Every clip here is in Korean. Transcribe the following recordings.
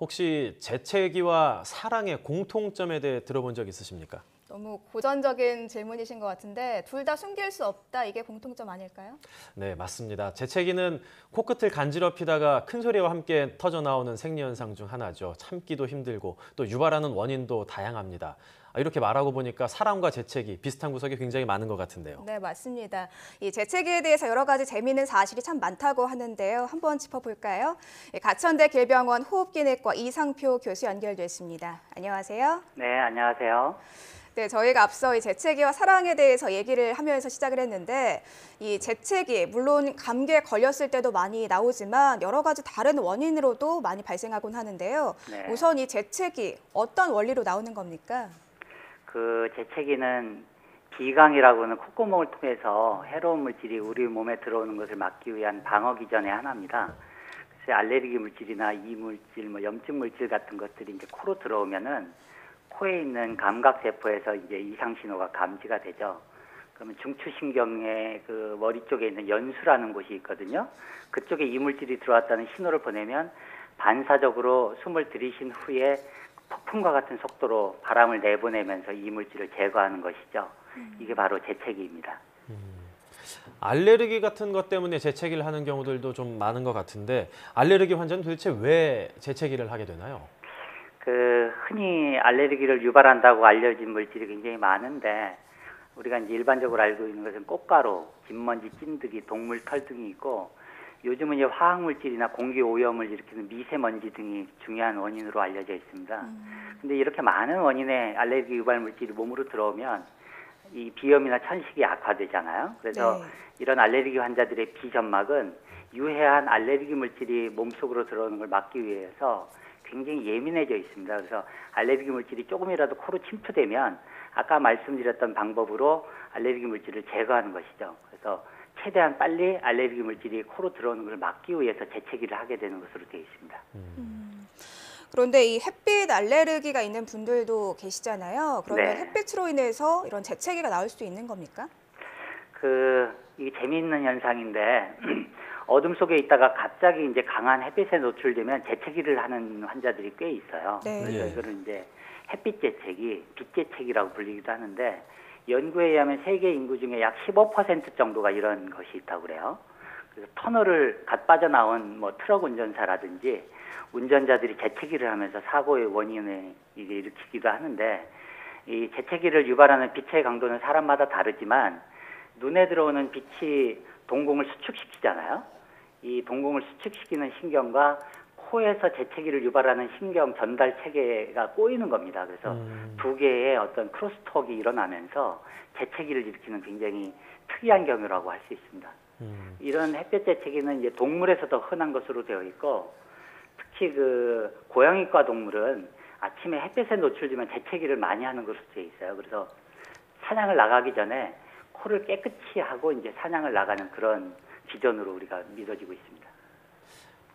혹시 재채기와 사랑의 공통점에 대해 들어본 적 있으십니까? 너무 고전적인 질문이신 것 같은데 둘 다 숨길 수 없다 이게 공통점 아닐까요? 네, 맞습니다. 재채기는 코끝을 간지럽히다가 큰 소리와 함께 터져 나오는 생리현상 중 하나죠. 참기도 힘들고 또 유발하는 원인도 다양합니다. 이렇게 말하고 보니까 사랑과 재채기 비슷한 구석이 굉장히 많은 것 같은데요. 네, 맞습니다. 이 재채기에 대해서 여러 가지 재미있는 사실이 참 많다고 하는데요. 한번 짚어볼까요? 가천대 길병원 호흡기내과 이상표 교수 연결됐습니다. 안녕하세요. 네, 안녕하세요. 네, 저희가 앞서 이 재채기와 사랑에 대해서 얘기를 하면서 시작을 했는데 이 재채기, 물론 감기에 걸렸을 때도 많이 나오지만 여러 가지 다른 원인으로도 많이 발생하곤 하는데요. 네. 우선 이 재채기 어떤 원리로 나오는 겁니까? 그 재채기는 비강이라고 하는 콧구멍을 통해서 해로운 물질이 우리 몸에 들어오는 것을 막기 위한 방어 기전의 하나입니다. 그래서 알레르기 물질이나 이물질, 염증 물질 같은 것들이 이제 코로 들어오면은 코에 있는 감각 세포에서 이제 이상 신호가 감지가 되죠. 그러면 중추신경의 그 머리 쪽에 있는 연수라는 곳이 있거든요. 그쪽에 이물질이 들어왔다는 신호를 보내면 반사적으로 숨을 들이신 후에 폭풍과 같은 속도로 바람을 내보내면서 이물질을 제거하는 것이죠. 이게 바로 재채기입니다. 알레르기 같은 것 때문에 재채기를 하는 경우들도 좀 많은 것 같은데 알레르기 환자는 도대체 왜 재채기를 하게 되나요? 흔히 알레르기를 유발한다고 알려진 물질이 굉장히 많은데 우리가 이제 일반적으로 알고 있는 것은 꽃가루, 진먼지, 찐득이, 동물 털 등이 있고 요즘은 이제 화학물질이나 공기 오염을 일으키는 미세먼지 등이 중요한 원인으로 알려져 있습니다. 근데 이렇게 많은 원인의 알레르기 유발 물질이 몸으로 들어오면 이 비염이나 천식이 악화되잖아요. 그래서 네. 이런 알레르기 환자들의 비점막은 유해한 알레르기 물질이 몸속으로 들어오는 걸 막기 위해서 굉장히 예민해져 있습니다. 그래서 알레르기 물질이 조금이라도 코로 침투되면 아까 말씀드렸던 방법으로 알레르기 물질을 제거하는 것이죠. 그래서 최대한 빨리 알레르기 물질이 코로 들어오는 걸 막기 위해서 재채기를 하게 되는 것으로 되어 있습니다. 그런데 이 햇빛 알레르기가 있는 분들도 계시잖아요. 그러면 네. 햇빛으로 인해서 이런 재채기가 나올 수 있는 겁니까? 이게 재미있는 현상인데 어둠 속에 있다가 갑자기 이제 강한 햇빛에 노출되면 재채기를 하는 환자들이 꽤 있어요. 네. 그래서 예. 이거를 이제 햇빛 재채기, 빛 재채기라고 불리기도 하는데 연구에 의하면 세계 인구 중에 약 15% 정도가 이런 것이 있다고 그래요. 그래서 터널을 갓 빠져나온 트럭 운전사라든지 운전자들이 재채기를 하면서 사고의 원인을 일으키기도 하는데 이 재채기를 유발하는 빛의 강도는 사람마다 다르지만 눈에 들어오는 빛이 동공을 수축시키잖아요. 이 동공을 수축시키는 신경과 코에서 재채기를 유발하는 신경 전달 체계가 꼬이는 겁니다. 그래서 두 개의 어떤 크로스톡이 일어나면서 재채기를 일으키는 굉장히 특이한 경우라고 할 수 있습니다. 이런 햇볕 재채기는 이제 동물에서도 흔한 것으로 되어 있고 특히 고양이과 동물은 아침에 햇볕에 노출되면 재채기를 많이 하는 것으로 되어 있어요. 그래서 사냥을 나가기 전에 코를 깨끗이 하고 이제 사냥을 나가는 그런 기전으로 우리가 믿어지고 있습니다.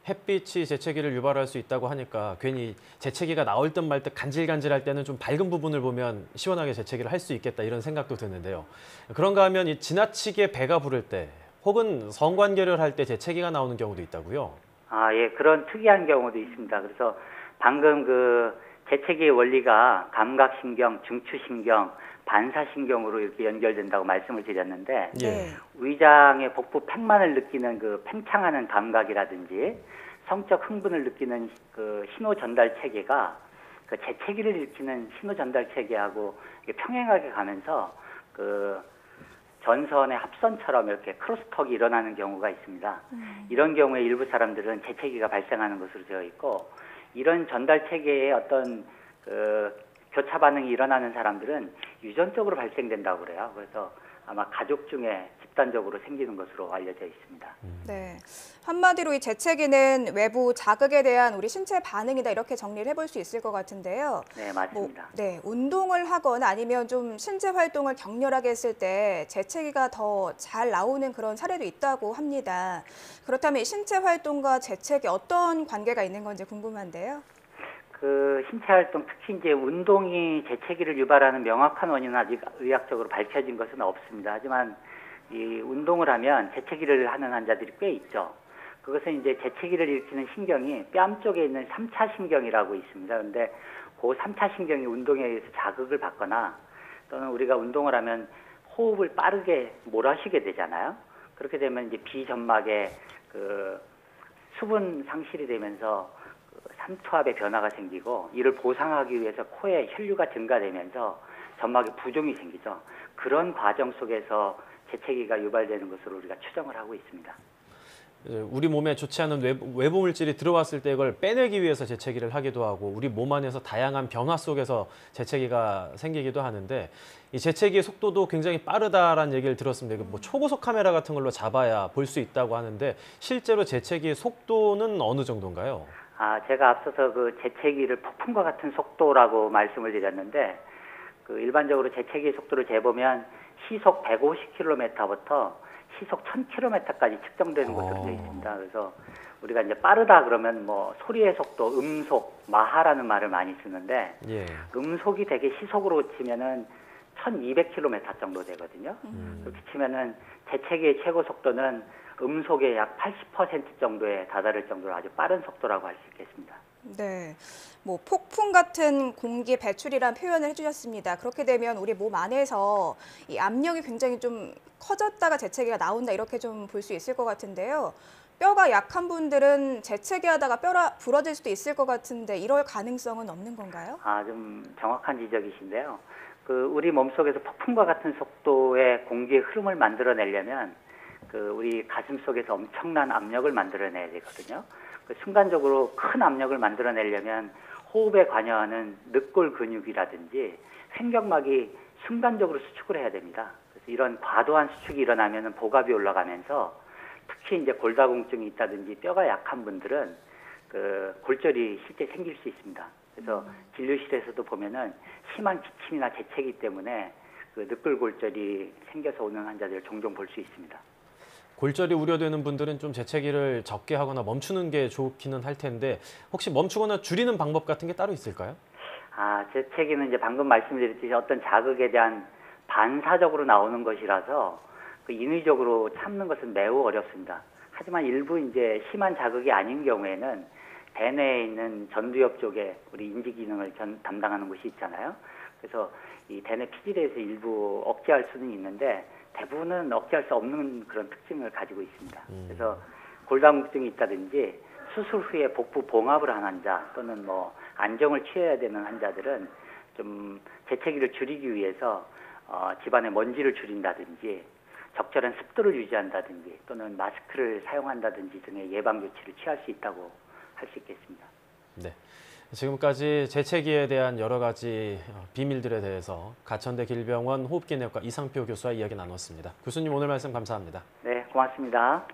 햇빛이 재채기를 유발할 수 있다고 하니까 괜히 재채기가 나올 듯 말 듯 간질간질할 때는 좀 밝은 부분을 보면 시원하게 재채기를 할 수 있겠다 이런 생각도 드는데요. 그런가 하면 이 지나치게 배가 부를 때 혹은 성관계를 할 때 재채기가 나오는 경우도 있다고요? 예, 그런 특이한 경우도 있습니다. 그래서 방금 재채기의 원리가 감각신경, 중추신경, 반사신경으로 이렇게 연결된다고 말씀을 드렸는데 예. 위장의 복부 팽만을 느끼는 팽창하는 감각이라든지 성적 흥분을 느끼는 신호 전달 체계가 재채기를 일으키는 신호 전달 체계하고 평행하게 가면서 전선의 합선처럼 이렇게 크로스톡이 일어나는 경우가 있습니다. 이런 경우에 일부 사람들은 재채기가 발생하는 것으로 되어 있고 이런 전달 체계의 어떤 교차 반응이 일어나는 사람들은 유전적으로 발생된다고 그래요. 그래서 아마 가족 중에 집단적으로 생기는 것으로 알려져 있습니다. 네. 한마디로 이 재채기는 외부 자극에 대한 우리 신체 반응이다 이렇게 정리를 해볼 수 있을 것 같은데요. 네, 맞습니다. 운동을 하거나 아니면 좀 신체 활동을 격렬하게 했을 때 재채기가 더 잘 나오는 그런 사례도 있다고 합니다. 그렇다면 이 신체 활동과 재채기 어떤 관계가 있는 건지 궁금한데요. 신체 활동, 특히 이제 운동이 재채기를 유발하는 명확한 원인은 아직 의학적으로 밝혀진 것은 없습니다. 하지만 이 운동을 하면 재채기를 하는 환자들이 꽤 있죠. 그것은 이제 재채기를 일으키는 신경이 뺨 쪽에 있는 3차 신경이라고 있습니다. 그런데 그 3차 신경이 운동에 의해서 자극을 받거나 또는 우리가 운동을 하면 호흡을 빠르게 몰아쉬게 되잖아요. 그렇게 되면 이제 비점막에 그 수분 상실이 되면서 그 삼투압의 변화가 생기고 이를 보상하기 위해서 코에 혈류가 증가되면서 점막에 부종이 생기죠. 그런 과정 속에서 재채기가 유발되는 것으로 우리가 추정을 하고 있습니다. 우리 몸에 좋지 않은 외부 물질이 들어왔을 때 이걸 빼내기 위해서 재채기를 하기도 하고 우리 몸 안에서 다양한 변화 속에서 재채기가 생기기도 하는데 이 재채기의 속도도 굉장히 빠르다라는 얘기를 들었습니다. 뭐 초고속 카메라 같은 걸로 잡아야 볼 수 있다고 하는데 실제로 재채기의 속도는 어느 정도인가요? 제가 앞서서 그 재채기를 폭풍과 같은 속도라고 말씀을 드렸는데 그 일반적으로 재채기의 속도를 재보면 시속 150km부터 시속 1000km까지 측정되는 것으로 되어 있습니다. 그래서 우리가 이제 빠르다 그러면 뭐 소리의 속도, 음속, 마하라는 말을 많이 쓰는데 예. 음속이 되게 시속으로 치면은 1200km 정도 되거든요. 그렇게 치면은 재채기의 최고 속도는 음속의 약 80% 정도에 다다를 정도로 아주 빠른 속도라고 할 수 있겠습니다. 네, 뭐 폭풍 같은 공기 배출이란 표현을 해주셨습니다. 그렇게 되면 우리 몸 안에서 이 압력이 굉장히 좀 커졌다가 재채기가 나온다 이렇게 좀 볼 수 있을 것 같은데요. 뼈가 약한 분들은 재채기하다가 뼈가 부러질 수도 있을 것 같은데 이럴 가능성은 없는 건가요? 좀 정확한 지적이신데요. 그 우리 몸속에서 폭풍과 같은 속도의 공기의 흐름을 만들어내려면 그 우리 가슴 속에서 엄청난 압력을 만들어내야 되거든요. 그 순간적으로 큰 압력을 만들어내려면 호흡에 관여하는 늑골 근육이라든지 횡격막이 순간적으로 수축을 해야 됩니다. 그래서 이런 과도한 수축이 일어나면 복압이 올라가면서 특히 이제 골다공증이 있다든지 뼈가 약한 분들은 그 골절이 실제 생길 수 있습니다. 그래서 진료실에서도 보면은 심한 기침이나 재채기 때문에 그 늑골 골절이 생겨서 오는 환자들을 종종 볼 수 있습니다. 골절이 우려되는 분들은 좀 재채기를 적게 하거나 멈추는 게 좋기는 할 텐데 혹시 멈추거나 줄이는 방법 같은 게 따로 있을까요? 재채기는 이제 방금 말씀드렸듯이 어떤 자극에 대한 반사적으로 나오는 것이라서 그 인위적으로 참는 것은 매우 어렵습니다. 하지만 일부 이제 심한 자극이 아닌 경우에는 대뇌에 있는 전두엽 쪽에 우리 인지 기능을 담당하는 곳이 있잖아요. 그래서 이 대뇌 피질에서 일부 억제할 수는 있는데 대부분은 억제할 수 없는 그런 특징을 가지고 있습니다. 그래서 골다공증이 있다든지 수술 후에 복부 봉합을 한 환자 또는 뭐 안정을 취해야 되는 환자들은 좀 재채기를 줄이기 위해서 집안의 먼지를 줄인다든지 적절한 습도를 유지한다든지 또는 마스크를 사용한다든지 등의 예방 조치를 취할 수 있다고 할 수 있겠습니다. 네. 지금까지 재채기에 대한 여러 가지 비밀들에 대해서 가천대 길병원 호흡기내과 이상표 교수와 이야기 나눴습니다. 교수님 오늘 말씀 감사합니다. 네, 고맙습니다.